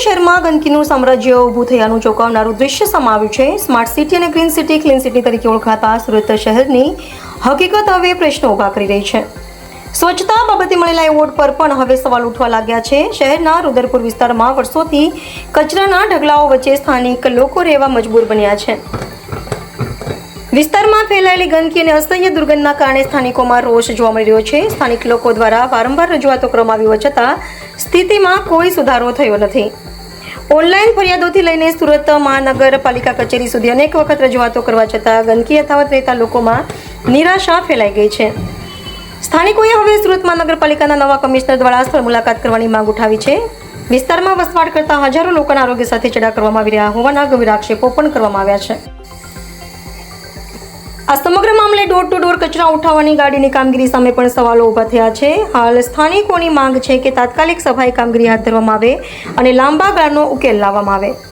શહેરમાં ગંદકીનું સામ્રાજ્ય ઊભું થયાનું ચોંકાવનારું દૃશ્ય સામે આવ્યું છે. સ્માર્ટ સિટી અને ગ્રીન સિટી, ક્લીન સિટી તરીકે ઓળખાતા સુરત શહેરની હકીકત હવે પ્રશ્નો ઊભા કરી રહી છે. સ્વચ્છતા બાબતે મળેલા એવોર્ડ પર પણ હવે સવાલ ઉઠવા લાગ્યા છે. શહેરના રુદરપુર વિસ્તારમાં વર્ષોથી કચરાના ઢગલાઓ વચ્ચે સ્થાનિક લોકો રહેવા મજબૂર બન્યા છે. વિસ્તારમાં ફેલાયેલી ગંદકી અને અસહ્ય દુર્ગંધના કારણે સ્થાનિકોમાં રોષ જોવા મળી રહ્યો છે. સ્થાનિક લોકો દ્વારા વારંવાર રજૂઆતો કરવામાં આવી હોવા છતાં સ્થિતિમાં કોઈ સુધારો થયો નથી. ઓનલાઈન ફરિયાદોથી લઈને સુરત મહાનગરપાલિકા કચેરી સુધી અનેક વખત રજૂઆતો કરવા છતાં ગંદકી યથાવત રહેતા લોકોમાં નિરાશા ફેલાઈ ગઈ છે. સ્થાનિકોએ હવે સુરત મહાનગરપાલિકાના નવા કમિશનર દ્વારા સ્થળ મુલાકાત કરવાની માંગ ઉઠાવી છે. વિસ્તારમાં વસવાટ કરતા હજારો લોકોના આરોગ્ય સાથે ચેડા કરવામાં આવી રહ્યા હોવાના ગંભીર આક્ષેપો પણ કરવામાં આવ્યા છે. આ સમગ્ર મામલે ડોર ટુ ડોર કચરા ઉઠાવવાની ગાડીની કામગીરી સામે પણ સવાલો ઊભા થયા છે. હાલ સ્થાનિકોની માંગ છે કે તાત્કાલિક સફાઈ કામગીરી હાથ ધરવામાં આવે અને લાંબા ગાળાનો ઉકેલ લાવવામાં આવે.